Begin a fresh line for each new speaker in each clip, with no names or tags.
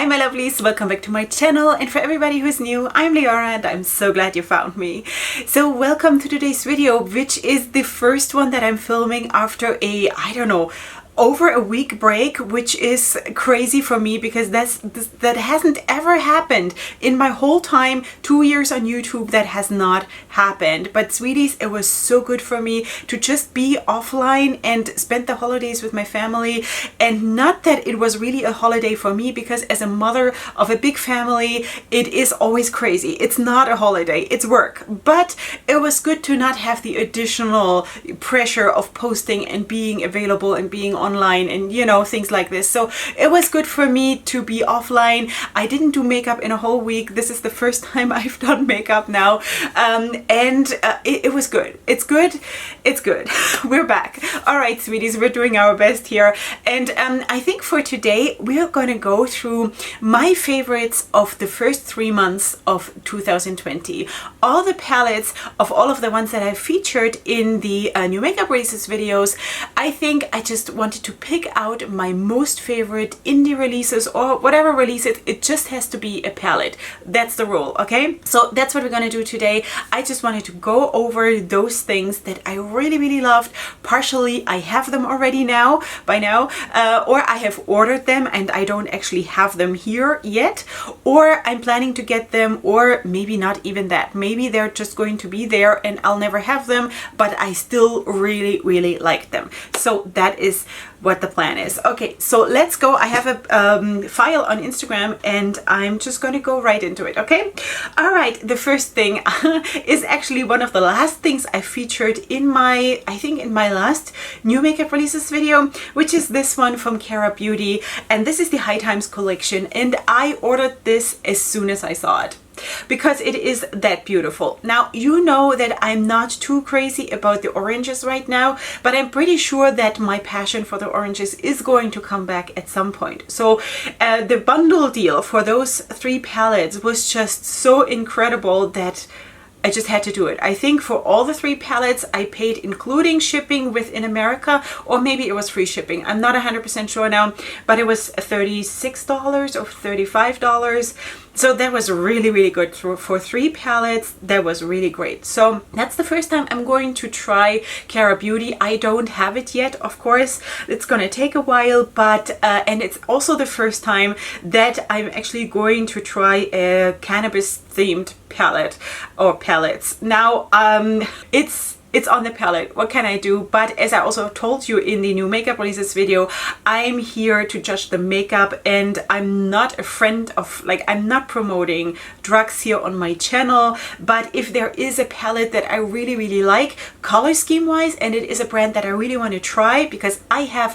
Hi my lovelies, welcome back to my channel, and for everybody who's new, I'm Leorah and I'm so glad you found me. So welcome to today's video, which is the first one that I'm filming after I don't know, over a week break, which is crazy for me because that hasn't ever happened in my whole time. 2 years on YouTube, that has not happened. But sweeties, it was so good for me to just be offline and spend the holidays with my family. And not that it was really a holiday for me, because as a mother of a big family, it is always crazy. It's not a holiday, it's work. But it was good to not have the additional pressure of posting and being available and being online and things like this. So it was good for me to be offline. I didn't do makeup in a whole week. This is the first time I've done makeup now, and it was good. It's good. We're back. All right, sweeties, we're doing our best here, and I think for today we're gonna go through my favorites of the first 3 months of 2020. All the palettes of all of the ones that I featured in the new makeup releases videos. I think I just wanted to pick out my most favorite indie releases, or whatever release it just has to be a palette. That's the rule, okay? So that's what we're gonna do today. I just wanted to go over those things that I really loved. Partially I have them already by now, or I have ordered them and I don't actually have them here yet, or I'm planning to get them, or maybe not even that. Maybe they're just going to be there and I'll never have them, but I still really like them. So that is what the plan is. Okay, so let's go. I have a file on Instagram and I'm just going to go right into it, okay? All right, the first thing is actually one of the last things I featured in I think in my last new makeup releases video, which is this one from Cara Beauty, and this is the High Times collection, and I ordered this as soon as I saw it, because it is that beautiful. Now, you know that I'm not too crazy about the oranges right now, but I'm pretty sure that my passion for the oranges is going to come back at some point. So the bundle deal for those 3 palettes was just so incredible that I just had to do it. I think for all the 3 palettes I paid, including shipping within America, or maybe it was free shipping. I'm not 100% sure now, but it was $36 or $35. So that was really good. For 3 palettes, that was really great. So that's the first time I'm going to try Cara Beauty. I don't have it yet, of course. It's gonna take a while, but and it's also the first time that I'm actually going to try a cannabis themed palette or palettes. Now it's on the palette, what can I do? But as I also told you in the new makeup releases video, I'm here to judge the makeup, and I'm not a friend of, I'm not promoting drugs here on my channel. But if there is a palette that I really like, color scheme wise, and it is a brand that I really want to try, because I have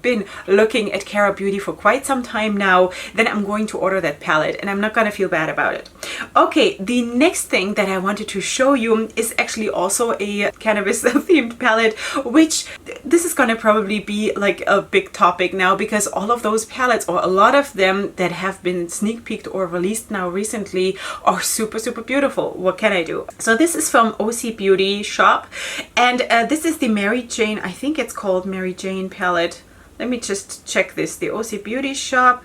been looking at Cara Beauty for quite some time now, then I'm going to order that palette and I'm not gonna feel bad about it. Okay, the next thing that I wanted to show you is actually also a cannabis themed palette, which this is gonna probably be like a big topic now, because all of those palettes, or a lot of them that have been sneak peeked or released now recently, are super beautiful. What can I do? So this is from OC Beauty Shop, and this is the Maryjane, I think it's called Maryjane Palette. Let me just check this. The OC Beauty Shop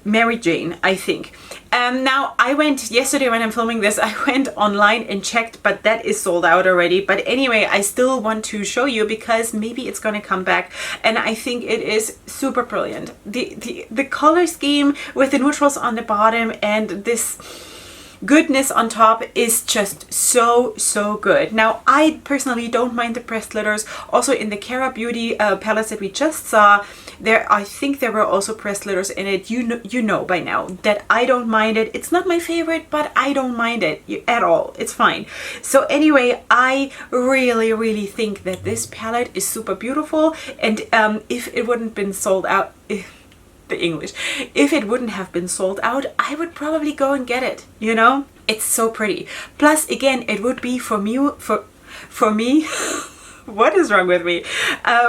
Maryjane, I think. Now I went yesterday when I'm filming this, I went online and checked, but that is sold out already. But anyway, I still want to show you because maybe it's gonna come back, and I think it is super brilliant. The color scheme with the neutrals on the bottom and this goodness on top is just so good. Now, I personally don't mind the pressed glitters. Also in the Cara Beauty palettes that we just saw, I think there were also pressed glitters in it. You know by now that I don't mind it. It's not my favorite, but I don't mind it at all. It's fine. So anyway, I really think that this palette is super beautiful, and if it wouldn't been sold out, if it wouldn't have been sold out, I would probably go and get it, It's so pretty. Plus, again, it would be for me What is wrong with me?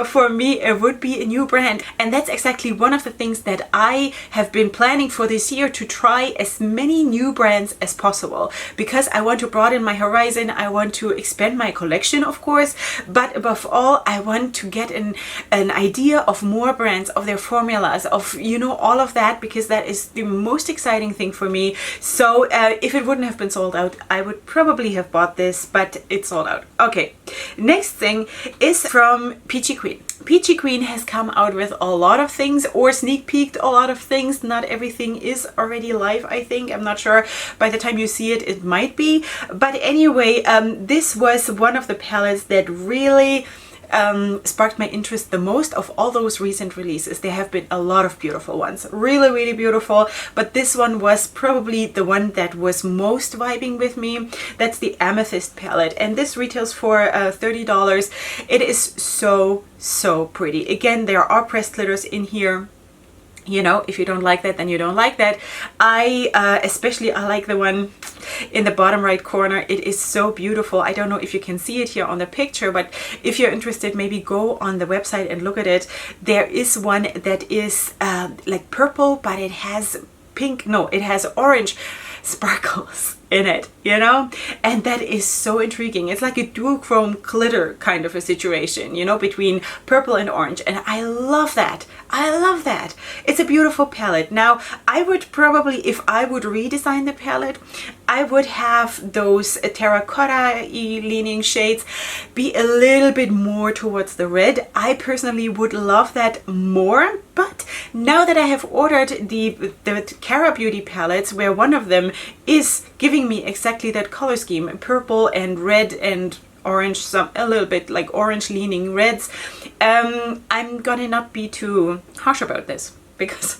For me, it would be a new brand. And that's exactly one of the things that I have been planning for this year, to try as many new brands as possible, because I want to broaden my horizon. I want to expand my collection, of course, but above all, I want to get an idea of more brands, of their formulas, of, you know, all of that, because that is the most exciting thing for me. So if it wouldn't have been sold out, I would probably have bought this, but it's sold out. Okay, next thing is from Peachy Queen. Peachy Queen has come out with a lot of things, or sneak peeked a lot of things. Not everything is already live, I think. I'm not sure. By the time you see it, it might be. But anyway, this was one of the palettes that really sparked my interest the most of all those recent releases. There have been a lot of beautiful ones, really beautiful, but this one was probably the one that was most vibing with me. That's the Amethyst palette, and this retails for $30. It is so pretty. Again, there are pressed glitters in here. You know, if you don't like that, then you don't like that. Especially I like the one in the bottom right corner. It is so beautiful. I don't know if you can see it here on the picture, but if you're interested, maybe go on the website and look at it. There is one that is like purple, but it has pink, no, it has orange sparkles in it, you know, and that is so intriguing. It's like a duochrome glitter kind of a situation, you know, between purple and orange, and I love that. I love that. It's a beautiful palette. Now, I would probably, if I would redesign the palette, I would have those terracotta-y leaning shades be a little bit more towards the red. I personally would love that more, but now that I have ordered the Cara Beauty palettes, where one of them is giving me exactly that color scheme, purple and red and orange, some a little bit like orange leaning reds, I'm gonna not be too harsh about this, because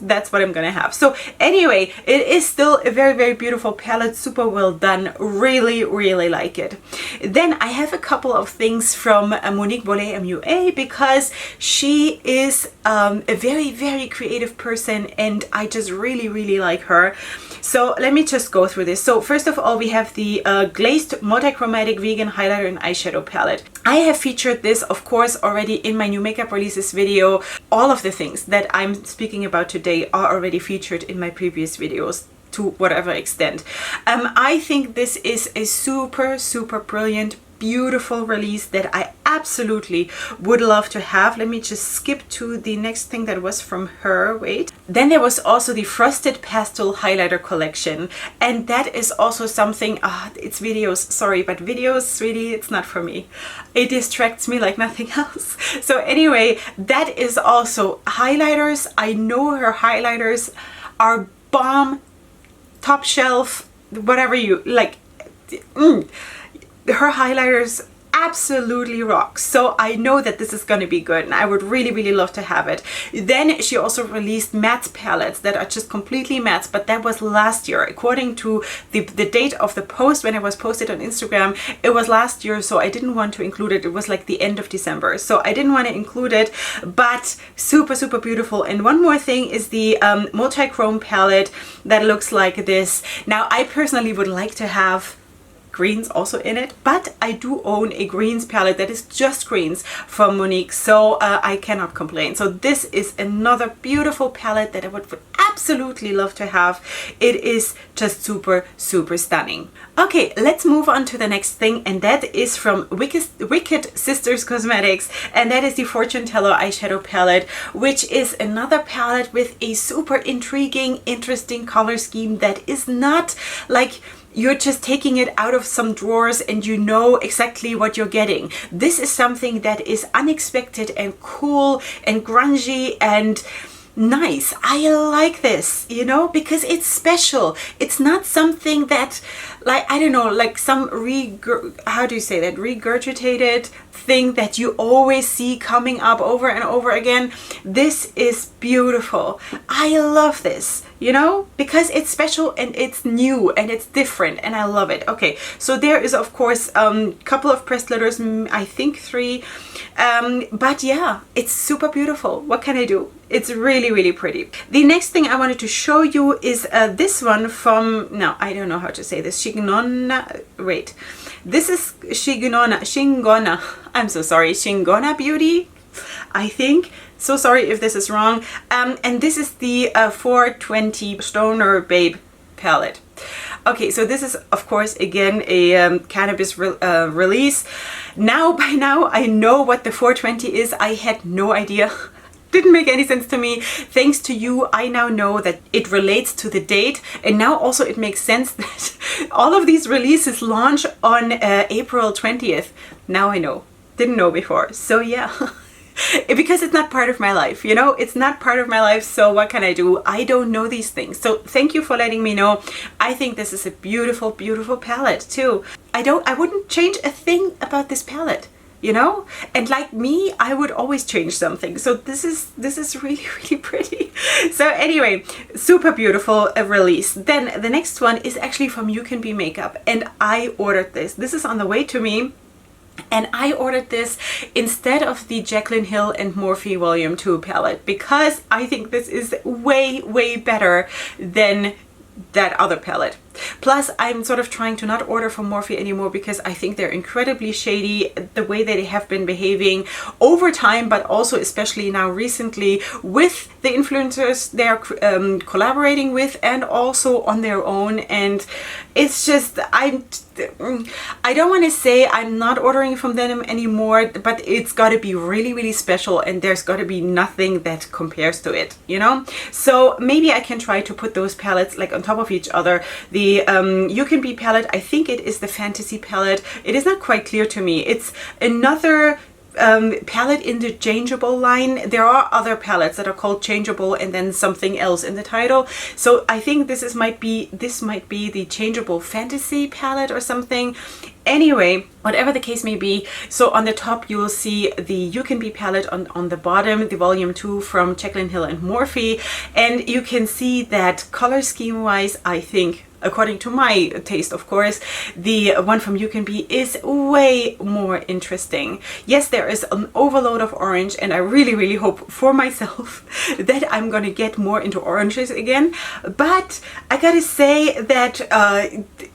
that's what I'm gonna have. So anyway, it is still a very beautiful palette, super well done, really like it. Then I have a couple of things from Monique Bolle MUA, because she is a very creative person, and I just really like her. So let me just go through this. So first of all, we have the Glazed Multichromatic Vegan Highlighter and Eyeshadow Palette. I have featured this, of course, already in my new makeup releases video. All of the things that I'm speaking about today are already featured in my previous videos, to whatever extent. I think this is a super brilliant, beautiful release that I absolutely would love to have. Let me just skip to the next thing that was from her. Wait. Then there was also the Frosted Pastel Highlighter Collection, and that is also something, it's videos, sorry, but videos, really, it's not for me. It distracts me like nothing else. So anyway, that is also highlighters. I know her highlighters are bomb, top shelf, whatever you like. Her highlighters absolutely rock. So I know that this is going to be good, and I would really love to have it. Then she also released matte palettes that are just completely matte, but that was last year. According to the date of the post, when it was posted on Instagram, it was last year, so I didn't want to include it. It was like the end of December, so I didn't want to include it, but super beautiful. And one more thing is the Multichrome palette that looks like this. Now, I personally would like to have greens also in it, but I do own a greens palette that is just greens from Monique, so I cannot complain. So this is another beautiful palette that I would absolutely love to have. It is just super stunning. Okay, let's move on to the next thing, and that is from Wicked Sisters Cosmetics, and that is the Fortune Teller Eyeshadow Palette, which is another palette with a super intriguing, interesting color scheme that is not like you're just taking it out of some drawers and you know exactly what you're getting. This is something that is unexpected and cool and grungy and nice. I like this, you know, because it's special. It's not something that, like, I don't know, like some regurgitated thing that you always see coming up over and over again. This is beautiful. I love this. you know, because it's special and it's new and it's different and I love it. Okay, so there is of course couple of pressed glitters, I think 3, but yeah, it's super beautiful. What can I do? It's really, really pretty. The next thing I wanted to show you is this one from, now I don't know how to say this, Shingona, wait, this is Shingona, I'm so sorry, Shingona Beauty, I think. So sorry if this is wrong. And this is the 420 Stoner Babe palette. Okay, so this is of course again a cannabis release. By now I know what the 420 is. I had no idea. Didn't make any sense to me. Thanks to you, I now know that it relates to the date, and now also it makes sense that all of these releases launch on April 20th. Now I know. Didn't know before. So yeah. Because it's not part of my life, you know, it's not part of my life, so what can I do? I don't know these things. So thank you for letting me know. I think this is a beautiful, beautiful palette too. I wouldn't change a thing about this palette, you know, and like me, I would always change something. So this is really, really pretty. So anyway, super beautiful release. Then the next one is actually from You Can Be Makeup, and I ordered this. This is on the way to me. And I ordered this instead of the Jaclyn Hill and Morphe Volume 2 palette because I think this is way, way better than that other palette. Plus, I'm sort of trying to not order from Morphe anymore because I think they're incredibly shady, the way that they have been behaving over time, but also especially now recently with the influencers they're collaborating with and also on their own. And it's just, I don't want to say I'm not ordering from them anymore, but it's got to be really, really special and there's got to be nothing that compares to it, you know? So maybe I can try to put those palettes like on top of each other. The You Can Be palette, I think it is the Fantasy palette. It is not quite clear to me. It's another palette in the Changeable line. There are other palettes that are called Changeable and then something else in the title. So I think this might be the Changeable Fantasy palette or something. Anyway, whatever the case may be, so on the top you will see the You Can Be palette, on the bottom the volume 2 from Jaclyn Hill and Morphe, and you can see that color scheme wise, I think, according to my taste of course, the one from You Can Be is way more interesting. Yes, there is an overload of orange and I really, really hope for myself that I'm gonna get more into oranges again, but I gotta say that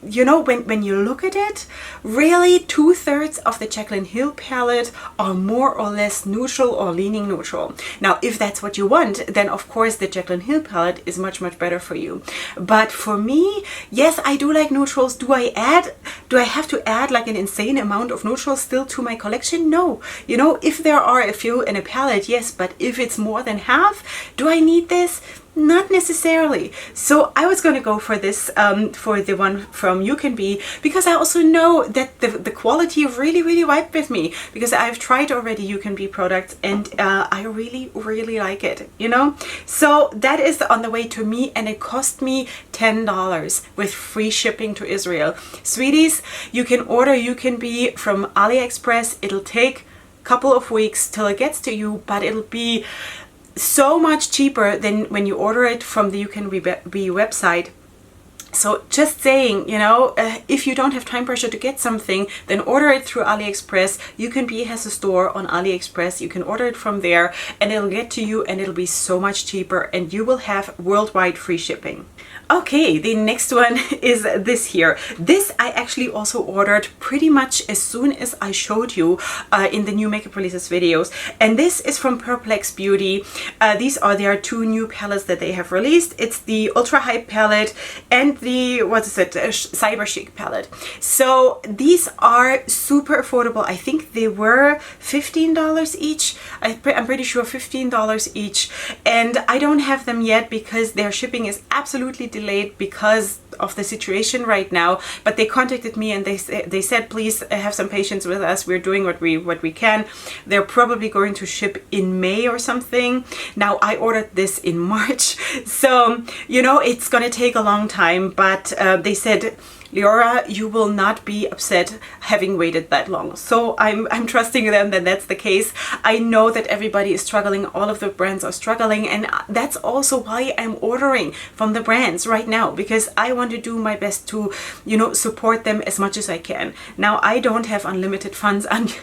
you know, when you look at it, really 2/3 of the Jaclyn Hill palette are more or less neutral or leaning neutral. Now if that's what you want, then of course the Jaclyn Hill palette is much, much better for you. But for me, yes, I do like neutrals. Do I have to add like an insane amount of neutrals still to my collection? No. You know, if there are a few in a palette, yes, but if it's more than half, do I need this? Not necessarily. So I was going to go for this, for the one from You Can Be, because I also know that the quality really, really vibed with me, because I've tried already You Can Be products and I really, really like it, you know? So that is on the way to me and it cost me $10 with free shipping to Israel. Sweeties, you can order You Can Be from AliExpress. It'll take a couple of weeks till it gets to you, but it'll be so much cheaper than when you order it from the You Can Be website. So just saying, you know, if you don't have time pressure to get something, then order it through AliExpress. You Can Be has a store on AliExpress. You can order it from there and it'll get to you and it'll be so much cheaper and you will have worldwide free shipping. Okay, the next one is this here. This I actually also ordered pretty much as soon as I showed you in the new makeup releases videos. And this is from Perplex Beauty. These are their 2 new palettes that they have released. It's the Ultra Hype palette and the, what is it, Cyber Chic palette. So these are super affordable. I think they were $15 each. I'm pretty sure $15 each. And I don't have them yet because their shipping is absolutely delayed because of the situation right now, but they contacted me and they said please have some patience with us, we're doing what we can. They're probably going to ship in May or something. Now I ordered this in March, so you know it's gonna take a long time, but they said Leorah, you will not be upset having waited that long. So I'm trusting them that that's the case. I know that everybody is struggling, all of the brands are struggling, and that's also why I'm ordering from the brands right now, because I want to do my best to, you know, support them as much as I can. Now, I don't have unlimited funds, and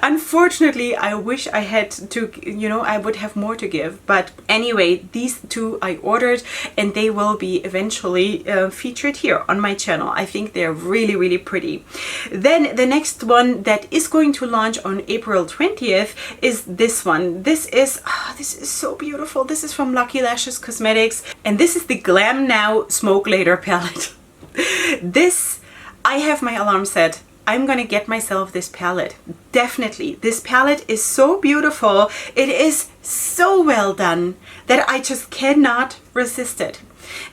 unfortunately, I wish I had to, you know, I would have more to give. But anyway, these two I ordered, and they will be eventually featured here on my channel. I think they're really, really pretty. Then the next one that is going to launch on April 20th is this one. This is so beautiful. This is from Lucky Lashes Cosmetics, and this is the Glam Now Smoke Later palette. This, I have my alarm set. I'm gonna get myself this palette. Definitely. This palette is so beautiful. It is so well done that I just cannot resist it.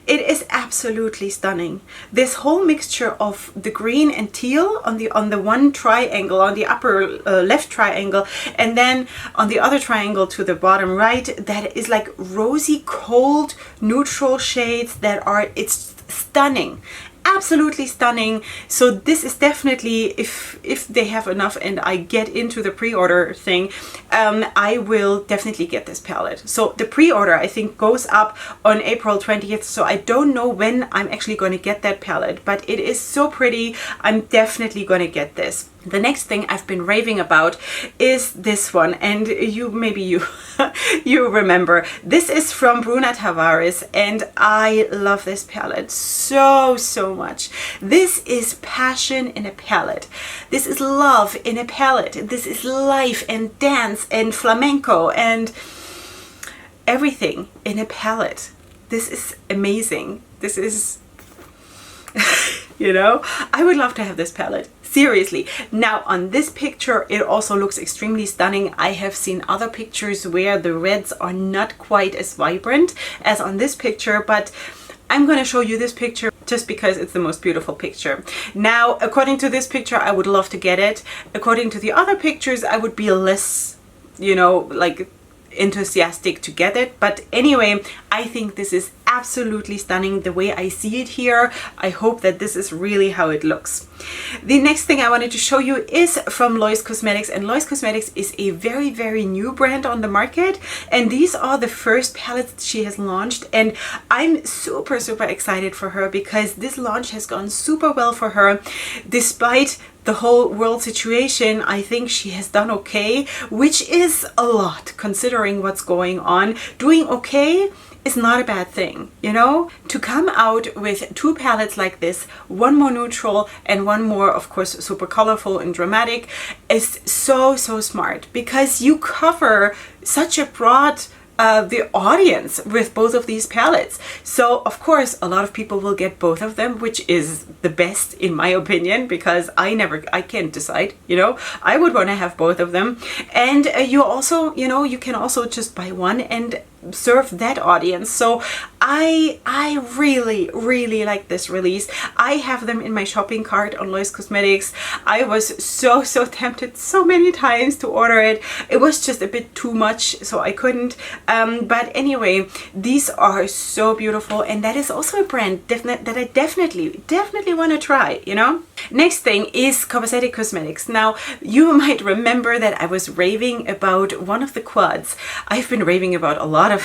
It is absolutely stunning. This whole mixture of the green and teal on the one triangle, on the upper left triangle, and then on the other triangle to the bottom right, that is like rosy, cold, neutral shades that are, it's stunning. Absolutely stunning. So this is definitely, if they have enough and I get into the pre-order thing, I will definitely get this palette. So the pre-order, I think, goes up on April 20th, so I don't know when I'm actually going to get that palette, but it is so pretty. I'm definitely going to get this. The next thing I've been raving about is this one, and maybe you remember. This is from Bruna Tavares, and I love this palette so much. This is passion in a palette. This is love in a palette. This is life and dance and flamenco and everything in a palette. This is amazing. This is you know, I would love to have this palette. Seriously. Now, on this picture, it also looks extremely stunning. I have seen other pictures where the reds are not quite as vibrant as on this picture, but I'm going to show you this picture just because it's the most beautiful picture. Now, according to this picture, I would love to get it. According to the other pictures, I would be less, you know, like enthusiastic to get it. But anyway, I think this is absolutely stunning the way I see it here. I hope that this is really how it looks. The next thing I wanted to show you is from Lois Cosmetics, and Lois Cosmetics is a very new brand on the market, and these are the first palettes she has launched, and I'm super excited for her because this launch has gone super well for her. Despite the whole world situation, I think she has done okay, which is a lot considering what's going on. Doing okay is not a bad thing, you know? To come out with two palettes like this, one more neutral and one more, of course, super colorful and dramatic, is so smart, because you cover such a broad the audience with both of these palettes. So of course a lot of people will get both of them, which is the best in my opinion, because I can't decide, you know. I would want to have both of them, and you also, you know, you can also just buy one and serve that audience. So I really like this release. I have them in my shopping cart on Lois Cosmetics. I was so tempted so many times to order it. It was just a bit too much, so I couldn't. But anyway, these are so beautiful, and that is also a brand that I definitely want to try, you know. Next thing is Copacetic Cosmetics. Now, you might remember that I was raving about one of the quads. I've been raving about a lot of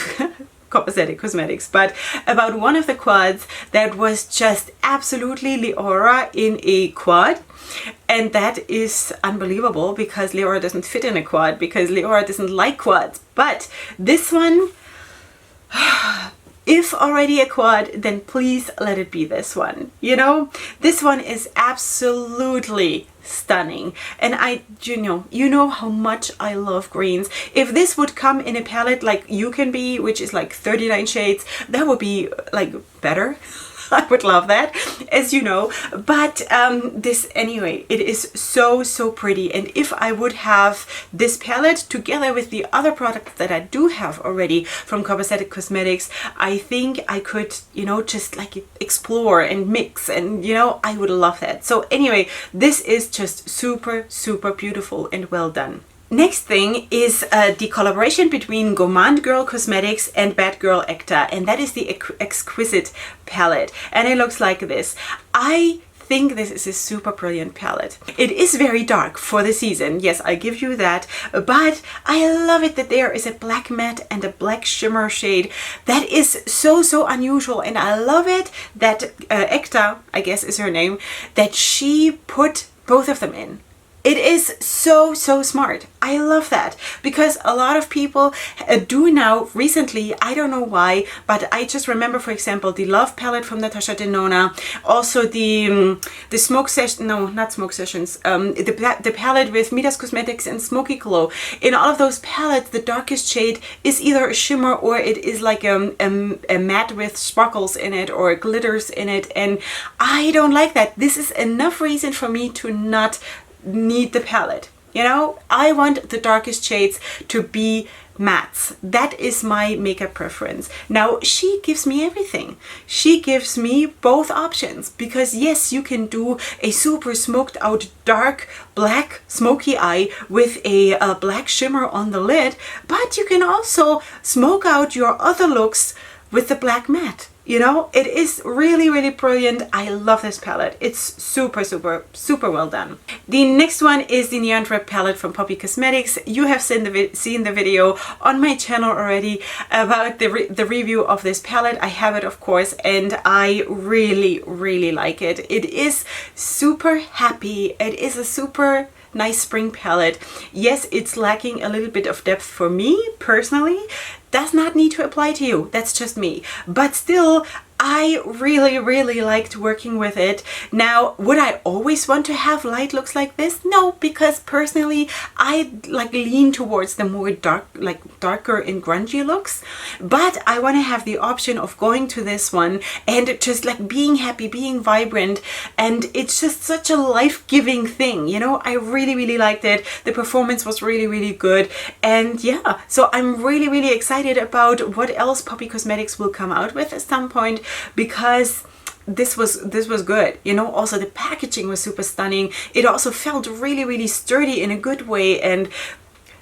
Copacetic Cosmetics, but about one of the quads that was just absolutely Leorah in a quad. And that is unbelievable, because Leorah doesn't fit in a quad, because Leorah doesn't like quads. But this one, if already a quad, then please let it be this one. You know, this one is absolutely stunning, and you know how much I love greens. If this would come in a palette like You Can Be, which is like 39 shades, that would be like better. I would love that, as you know. But this, anyway, it is so pretty, and if I would have this palette together with the other products that I do have already from Copacetic Cosmetics, I think I could, you know, just like explore and mix, and you know, I would love that. So anyway, this is just super beautiful and well done. Next thing is the collaboration between Gourmand Girl Cosmetics and Bad Girl Ekta, and that is the Exquisite palette, and it looks like this. I think this is a super brilliant palette. It is very dark for the season, yes, I give you that, but I love it that there is a black matte and a black shimmer shade that is so unusual, and I love it that Ekta, I guess is her name, that she put both of them in. It is so smart. I love that, because a lot of people do now recently, I don't know why, but I just remember, for example, the Love palette from Natasha Denona, also the Smoke Session, no, not Smoke Sessions, the palette with Lois Cosmetics and Smoky Glow. In all of those palettes, the darkest shade is either a shimmer or it is like a matte with sparkles in it or glitters in it, and I don't like that. This is enough reason for me to not need the palette. You know, I want the darkest shades to be mattes. That is my makeup preference. Now she gives me everything. She gives me both options, because yes, you can do a super smoked out dark black smoky eye with a black shimmer on the lid, but you can also smoke out your other looks with the black matte. You know, it is really brilliant. I love this palette. It's super well done. The next one is the Neon Red palette from Peachy Cosmetics. You have seen the video on my channel already about the review of this palette. I have it, of course, and I really like it. It is super happy. It is a super nice spring palette. Yes, it's lacking a little bit of depth for me personally. Does not need to apply to you. That's just me. But still, I really liked working with it. Now, would I always want to have light looks like this? No, because personally, I like lean towards the more darker and grungy looks. But I want to have the option of going to this one and just like being happy, being vibrant, and it's just such a life-giving thing. You know, I really liked it. The performance was really good, and yeah, so I'm really excited about what else Peachy Cosmetics will come out with at some point, because this was good. You know, also the packaging was super stunning. It also felt really sturdy in a good way, and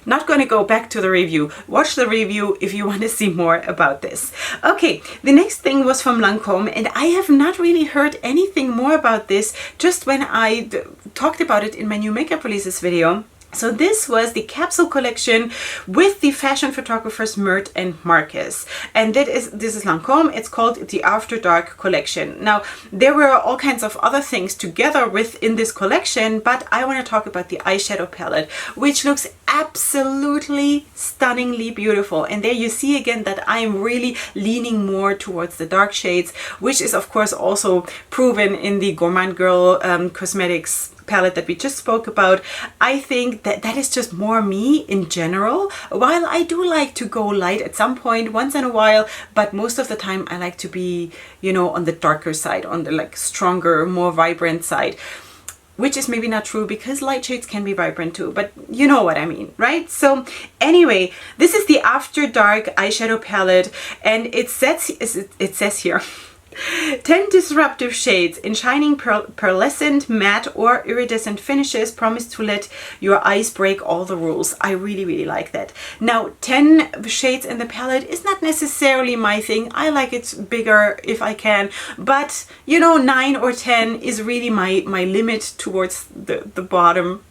not going to go back to the review. Watch the review if you want to see more about this. Okay, the next thing was from Lancome, and I have not really heard anything more about this, just when I talked about it in my new makeup releases video. So this was the capsule collection with the fashion photographers Mert and Marcus, and this is Lancome. It's called the After Dark collection. Now, there were all kinds of other things together within this collection, but I want to talk about the eyeshadow palette, which looks absolutely stunningly beautiful. And there you see again that I'm really leaning more towards the dark shades, which is of course also proven in the Gourmand Girl Cosmetics palette that we just spoke about. I think that is just more me in general, while I do like to go light at some point once in a while, but most of the time I like to be, you know, on the darker side, on the like stronger, more vibrant side, which is maybe not true because light shades can be vibrant too, but you know what I mean, right? So anyway, this is the After Dark eyeshadow palette, and it says here 10 disruptive shades in shining pearlescent, matte or iridescent finishes promise to let your eyes break all the rules. I really like that. Now, 10 shades in the palette is not necessarily my thing. I like it bigger if I can, but you know, 9 or 10 is really my limit towards the bottom.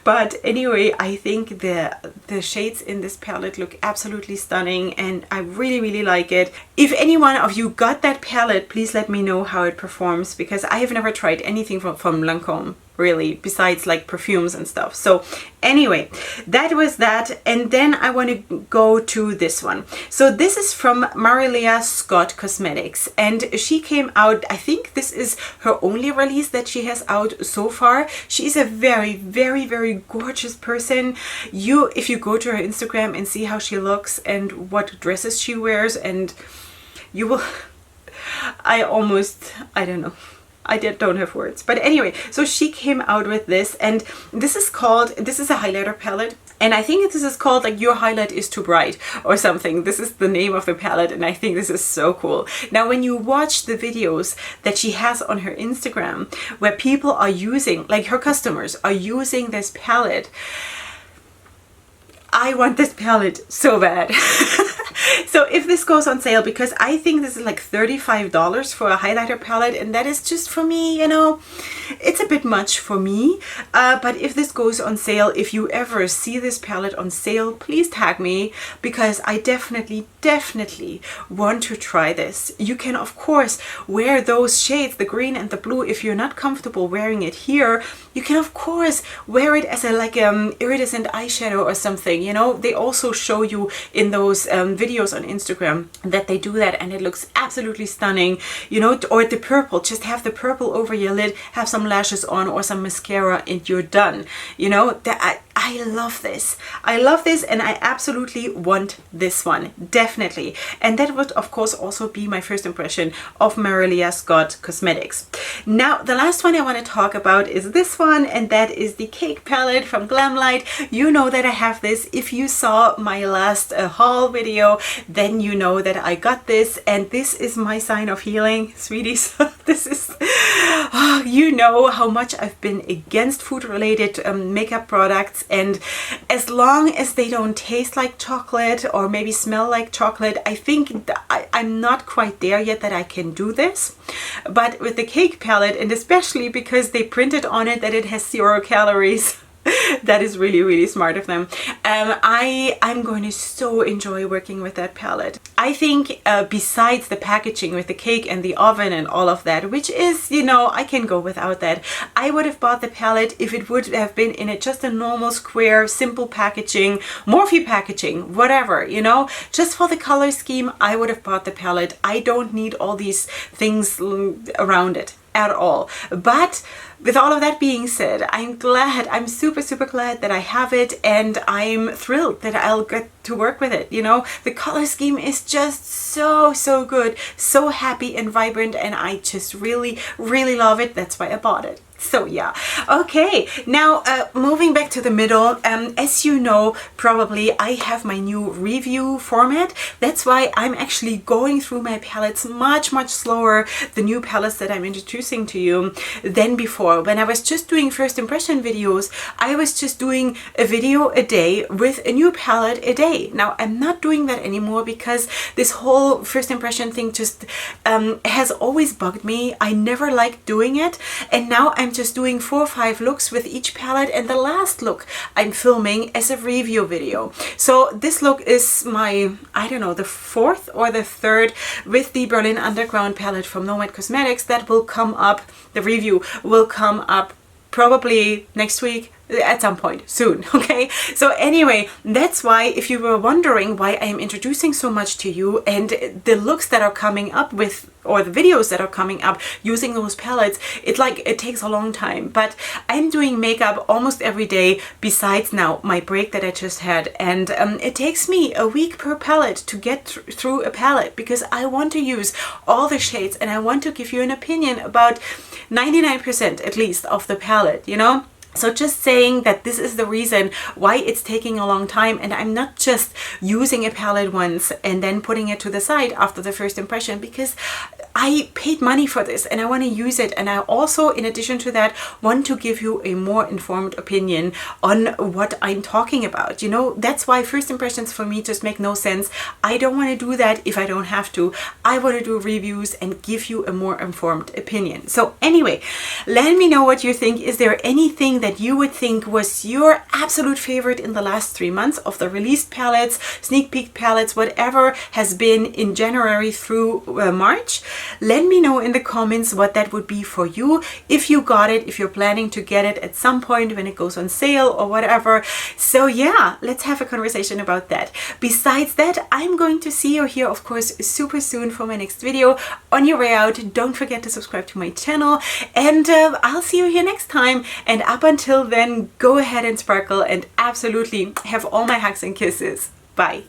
But anyway, I think the shades in this palette look absolutely stunning, and I really like it. If any one of you got that palette, please let me know how it performs, because I have never tried anything from Lancome really, besides like perfumes and stuff. So anyway, that was that. And then I want to go to this one. So this is from Morelia Scott Cosmetics, and she came out, I think this is her only release that she has out so far. She's a very gorgeous person. If you go to her Instagram and see how she looks and what dresses she wears, and you will I don't know. I don't have words. But anyway, so she came out with this, and this is a highlighter palette. And I think this is called like Your Highlight is Too Bright or something. This is the name of the palette, and I think this is so cool. Now, when you watch the videos that she has on her Instagram, where people are using, like her customers are using this palette, I want this palette so bad. So if this goes on sale, because I think this is like $35 for a highlighter palette, and that is just for me, you know, it's a bit much for me. But if this goes on sale, if you ever see this palette on sale, please tag me, because I definitely want to try this. You can of course wear those shades, the green and the blue. If you're not comfortable wearing it here, you can of course wear it as a like iridescent eyeshadow or something, you know. They also show you in those videos on Instagram that they do that, and it looks absolutely stunning, you know. Or the purple, just have the purple over your lid, have some lashes on or some mascara, and you're done, you know. That I love this. I love this, and I absolutely want this one, definitely. And that would of course also be my first impression of Morelia Scott Cosmetics. Now the last one I want to talk about is this one, and that is the Cake palette from Glam Light. You know that I have this. If you saw my last haul video, then you know that I got this, and this is my sign of healing, sweeties. This is, oh, you know how much I've been against food related makeup products, and as long as they don't taste like chocolate or maybe smell like chocolate, I think I'm not quite there yet that I can do this. But with the Cake palette, and especially because they printed on it that it has 0 calories, that is really smart of them. I'm going to so enjoy working with that palette. I think besides the packaging with the cake and the oven and all of that, which is, you know, I can go without that. I would have bought the palette if it would have been in just a normal square simple packaging, Morphe packaging, whatever, you know. Just for the color scheme, I would have bought the palette. I don't need all these things around it at all. But with all of that being said, I'm glad, I'm super glad that I have it, and I'm thrilled that I'll get to work with it. You know, the color scheme is just so good, so happy and vibrant, and I just really love it. That's why I bought it. So yeah, okay, now moving back to the middle, as you know, probably I have my new review format. That's why I'm actually going through my palettes much slower, the new palettes that I'm introducing to you, than before. When I was just doing first impression videos, I was just doing a video a day with a new palette a day. Now I'm not doing that anymore, because this whole first impression thing just has always bugged me. I never liked doing it, and now I'm just doing 4 or 5 looks with each palette, and the last look I'm filming as a review video. So this look is my, I don't know, the 4th or the 3rd with the Berlin Underground palette from Nomad Cosmetics. That will come up, the review will come up probably next week, at some point soon. Okay, so anyway, that's why, if you were wondering why I am introducing so much to you, and the looks that are coming up with, or the videos that are coming up using those palettes, it takes a long time. But I'm doing makeup almost every day, besides now my break that I just had, and it takes me a week per palette to get through a palette, because I want to use all the shades, and I want to give you an opinion about 99% at least of the palette, you know. So just saying that this is the reason why it's taking a long time, and I'm not just using a palette once and then putting it to the side after the first impression, because I paid money for this and I want to use it. And I also, in addition to that, want to give you a more informed opinion on what I'm talking about. You know, that's why first impressions for me just make no sense. I don't want to do that if I don't have to. I want to do reviews and give you a more informed opinion. So anyway, let me know what you think. Is there anything that you would think was your absolute favorite in the last 3 months of the released palettes, sneak peek palettes, whatever has been in January through March? Let me know in the comments what that would be for you, if you got it, if you're planning to get it at some point when it goes on sale or whatever. So yeah, let's have a conversation about that. Besides that, I'm going to see you here, of course, super soon for my next video. On your way out, don't forget to subscribe to my channel, and I'll see you here next time. And up until then, go ahead and sparkle and absolutely have all my hugs and kisses. Bye.